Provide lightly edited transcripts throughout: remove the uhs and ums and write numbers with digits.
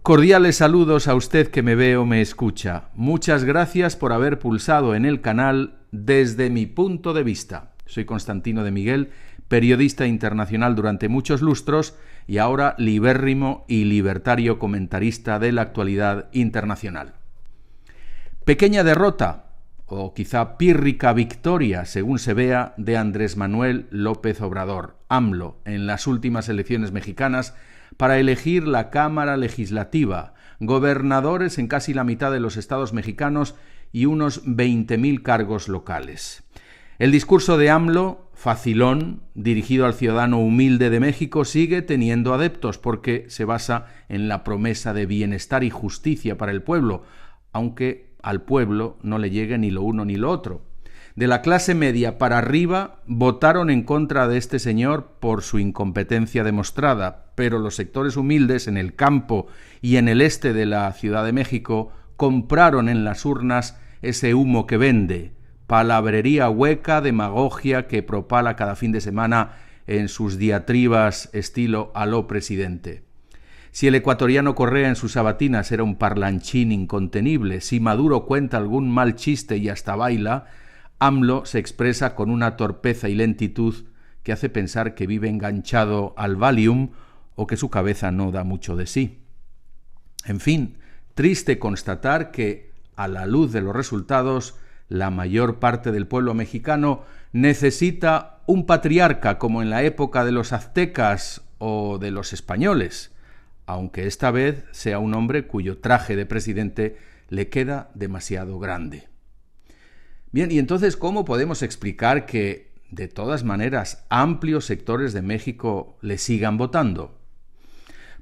Cordiales saludos a usted que me ve o me escucha. Muchas gracias por haber pulsado en el canal Desde mi punto de vista. Soy Constantino de Miguel, periodista internacional durante muchos lustros y ahora libérrimo y libertario comentarista de la actualidad internacional. Pequeña derrota, o quizá pírrica victoria, según se vea, de Andrés Manuel López Obrador, AMLO, en las últimas elecciones mexicanas para elegir la Cámara Legislativa, gobernadores en casi la mitad de los estados mexicanos y unos 20.000 cargos locales. El discurso de AMLO, facilón, dirigido al ciudadano humilde de México, sigue teniendo adeptos porque se basa en la promesa de bienestar y justicia para el pueblo, aunque al pueblo no le llegue ni lo uno ni lo otro. De la clase media para arriba votaron en contra de este señor por su incompetencia demostrada, pero los sectores humildes en el campo y en el este de la Ciudad de México compraron en las urnas ese humo que vende, palabrería hueca, demagogia que propala cada fin de semana en sus diatribas estilo aló presidente. Si el ecuatoriano Correa en sus sabatinas era un parlanchín incontenible, si Maduro cuenta algún mal chiste y hasta baila, AMLO se expresa con una torpeza y lentitud que hace pensar que vive enganchado al Valium o que su cabeza no da mucho de sí. En fin, triste constatar que, a la luz de los resultados, la mayor parte del pueblo mexicano necesita un patriarca como en la época de los aztecas o de los españoles, aunque esta vez sea un hombre cuyo traje de presidente le queda demasiado grande. Bien, y entonces, ¿cómo podemos explicar que, de todas maneras, amplios sectores de México le sigan votando?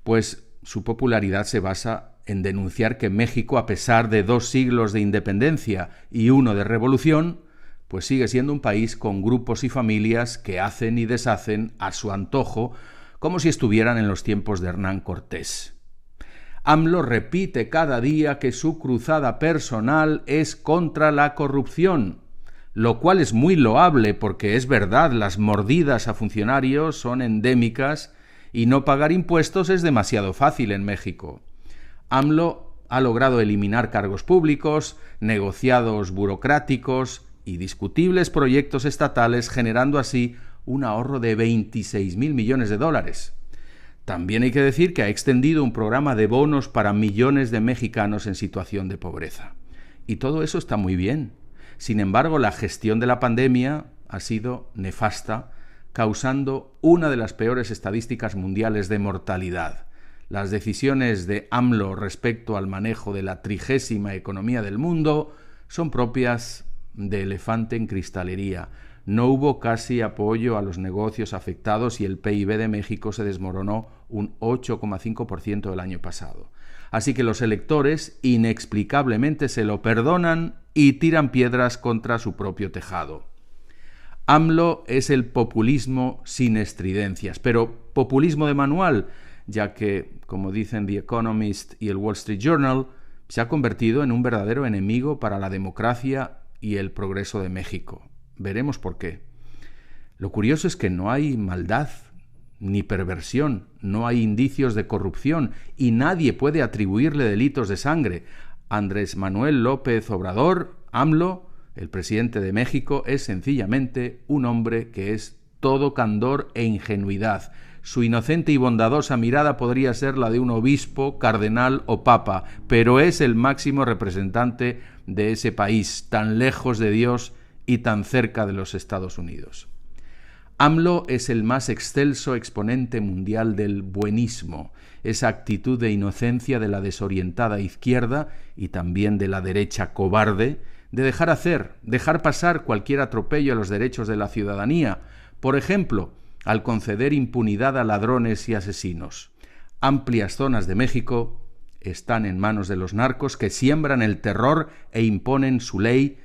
Pues su popularidad se basa en denunciar que México, a pesar de 2 siglos de independencia y 1 de revolución, pues sigue siendo un país con grupos y familias que hacen y deshacen a su antojo, como si estuvieran en los tiempos de Hernán Cortés. AMLO repite cada día que su cruzada personal es contra la corrupción, lo cual es muy loable porque es verdad, las mordidas a funcionarios son endémicas y no pagar impuestos es demasiado fácil en México. AMLO ha logrado eliminar cargos públicos, negociados burocráticos y discutibles proyectos estatales, generando así un ahorro de 26.000 millones de dólares. También hay que decir que ha extendido un programa de bonos para millones de mexicanos en situación de pobreza. Y todo eso está muy bien. Sin embargo, la gestión de la pandemia ha sido nefasta, causando una de las peores estadísticas mundiales de mortalidad. Las decisiones de AMLO respecto al manejo de la 30ª economía del mundo son propias de elefante en cristalería. No hubo casi apoyo a los negocios afectados y el PIB de México se desmoronó un 8,5% el año pasado. Así que los electores inexplicablemente se lo perdonan y tiran piedras contra su propio tejado. AMLO es el populismo sin estridencias, pero populismo de manual, ya que, como dicen The Economist y el Wall Street Journal, se ha convertido en un verdadero enemigo para la democracia y el progreso de México. Veremos por qué. Lo curioso es que no hay maldad ni perversión, no hay indicios de corrupción y nadie puede atribuirle delitos de sangre. Andrés Manuel López Obrador, AMLO, el presidente de México, es sencillamente un hombre que es todo candor e ingenuidad. Su inocente y bondadosa mirada podría ser la de un obispo, cardenal o papa, pero es el máximo representante de ese país, tan lejos de Dios y tan cerca de los Estados Unidos. AMLO es el más excelso exponente mundial del buenismo, esa actitud de inocencia de la desorientada izquierda y también de la derecha cobarde, de dejar hacer, dejar pasar cualquier atropello a los derechos de la ciudadanía, por ejemplo, al conceder impunidad a ladrones y asesinos. Amplias zonas de México están en manos de los narcos que siembran el terror e imponen su ley.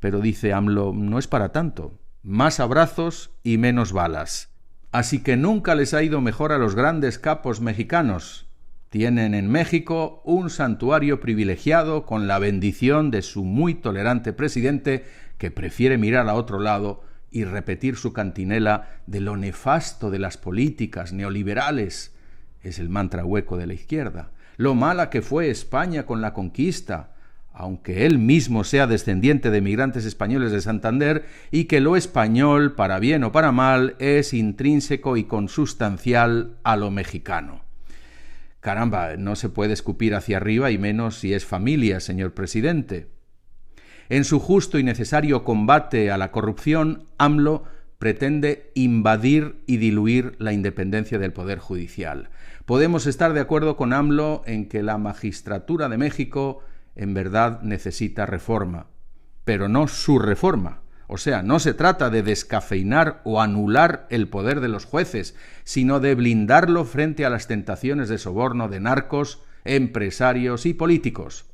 Pero dice AMLO, no es para tanto. Más abrazos y menos balas. Así que nunca les ha ido mejor a los grandes capos mexicanos. Tienen en México un santuario privilegiado con la bendición de su muy tolerante presidente que prefiere mirar a otro lado y repetir su cantinela de lo nefasto de las políticas neoliberales. Es el mantra hueco de la izquierda. lo mala que fue España con la conquista, aunque él mismo sea descendiente de migrantes españoles de Santander, y que lo español, para bien o para mal, es intrínseco y consustancial a lo mexicano. Caramba, no se puede escupir hacia arriba y menos si es familia, señor presidente. En su justo y necesario combate a la corrupción, AMLO pretende invadir y diluir la independencia del Poder Judicial. Podemos estar de acuerdo con AMLO en que la magistratura de México en verdad necesita reforma, pero no su reforma. O sea, no se trata de descafeinar o anular el poder de los jueces, sino de blindarlo frente a las tentaciones de soborno de narcos, empresarios y políticos.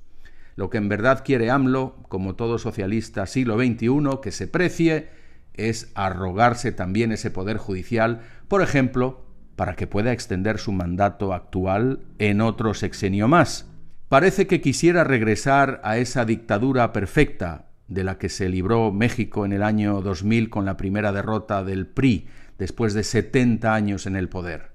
Lo que en verdad quiere AMLO, como todo socialista siglo XXI que se precie, es arrogarse también ese poder judicial, por ejemplo, para que pueda extender su mandato actual en otro sexenio más. Parece que quisiera regresar a esa dictadura perfecta de la que se libró México en el año 2000 con la primera derrota del PRI, después de 70 años en el poder.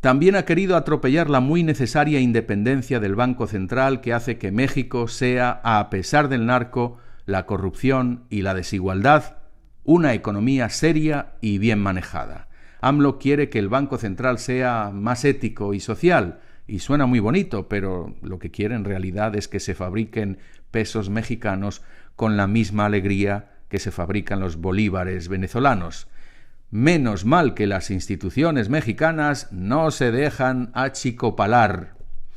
También ha querido atropellar la muy necesaria independencia del Banco Central, que hace que México sea, a pesar del narco, la corrupción y la desigualdad, una economía seria y bien manejada. AMLO quiere que el Banco Central sea más ético y social, y suena muy bonito, pero lo que quiere en realidad es que se fabriquen pesos mexicanos con la misma alegría que se fabrican los bolívares venezolanos. Menos mal que las instituciones mexicanas no se dejan achicopalar.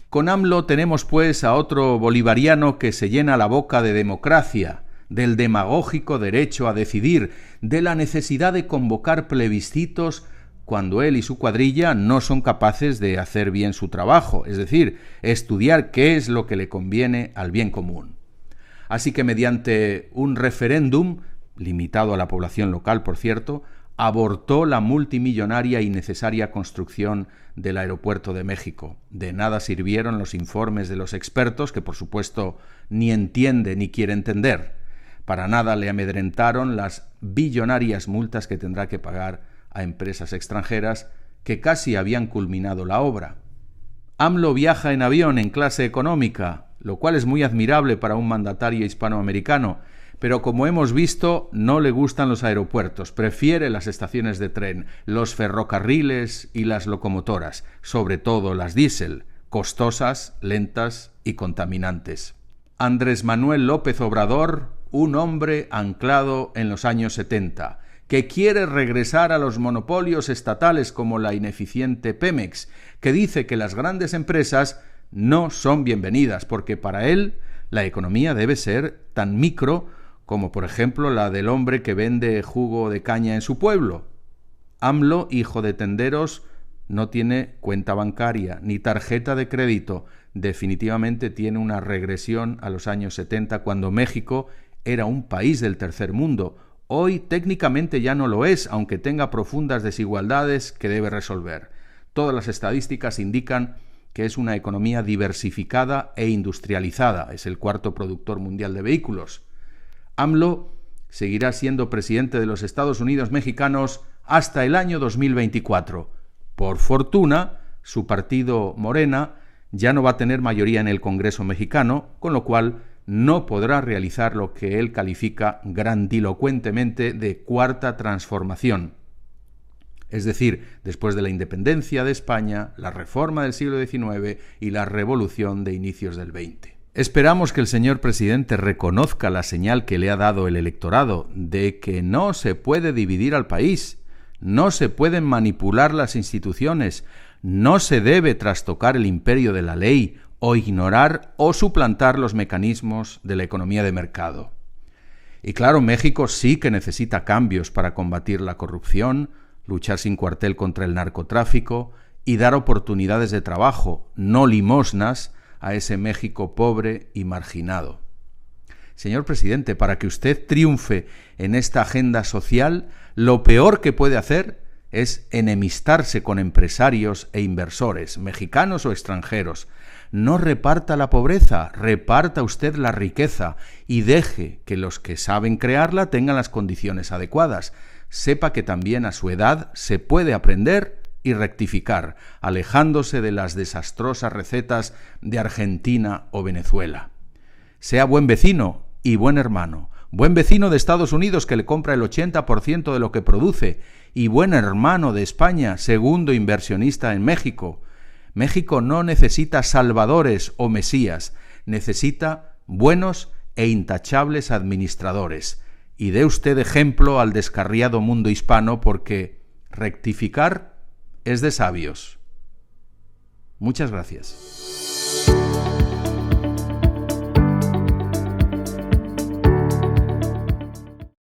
Con AMLO tenemos pues a otro bolivariano que se llena la boca de democracia, del demagógico derecho a decidir, de la necesidad de convocar plebiscitos cuando él y su cuadrilla no son capaces de hacer bien su trabajo, es decir, estudiar qué es lo que le conviene al bien común. Así que mediante un referéndum, limitado a la población local, por cierto, abortó la multimillonaria y necesaria construcción del aeropuerto de México. De nada sirvieron los informes de los expertos, que por supuesto ni entiende ni quiere entender. Para nada le amedrentaron las billonarias multas que tendrá que pagar a empresas extranjeras que casi habían culminado la obra. AMLO viaja en avión en clase económica, lo cual es muy admirable para un mandatario hispanoamericano, pero como hemos visto, no le gustan los aeropuertos, prefiere las estaciones de tren, los ferrocarriles y las locomotoras, sobre todo las diésel, costosas, lentas y contaminantes. Andrés Manuel López Obrador, un hombre anclado en los años 70, que quiere regresar a los monopolios estatales como la ineficiente Pemex, que dice que las grandes empresas no son bienvenidas, porque para él la economía debe ser tan micro como por ejemplo la del hombre que vende jugo de caña en su pueblo. AMLO, hijo de tenderos, no tiene cuenta bancaria ni tarjeta de crédito. Definitivamente tiene una regresión a los años 70, cuando México era un país del tercer mundo. Hoy técnicamente ya no lo es, aunque tenga profundas desigualdades que debe resolver. Todas las estadísticas indican que es una economía diversificada e industrializada. Es el cuarto productor mundial de vehículos. AMLO seguirá siendo presidente de los Estados Unidos mexicanos hasta el año 2024. Por fortuna, su partido Morena ya no va a tener mayoría en el Congreso mexicano, con lo cual no podrá realizar lo que él califica grandilocuentemente de cuarta transformación. Es decir, después de la independencia de España, la reforma del siglo XIX y la revolución de inicios del XX. Esperamos que el señor presidente reconozca la señal que le ha dado el electorado de que no se puede dividir al país, no se pueden manipular las instituciones, no se debe trastocar el imperio de la ley o ignorar o suplantar los mecanismos de la economía de mercado. Y claro, México sí que necesita cambios para combatir la corrupción, luchar sin cuartel contra el narcotráfico y dar oportunidades de trabajo, no limosnas, a ese México pobre y marginado. Señor presidente, para que usted triunfe en esta agenda social, lo peor que puede hacer es enemistarse con empresarios e inversores, mexicanos o extranjeros. No reparta la pobreza, reparta usted la riqueza y deje que los que saben crearla tengan las condiciones adecuadas. Sepa que también a su edad se puede aprender y rectificar, alejándose de las desastrosas recetas de Argentina o Venezuela. Sea buen vecino y buen hermano. Buen vecino de Estados Unidos, que le compra el 80% de lo que produce, y buen hermano de España, segundo inversionista en México. México no necesita salvadores o mesías, necesita buenos e intachables administradores. Y dé usted ejemplo al descarriado mundo hispano, porque rectificar es de sabios. Muchas gracias.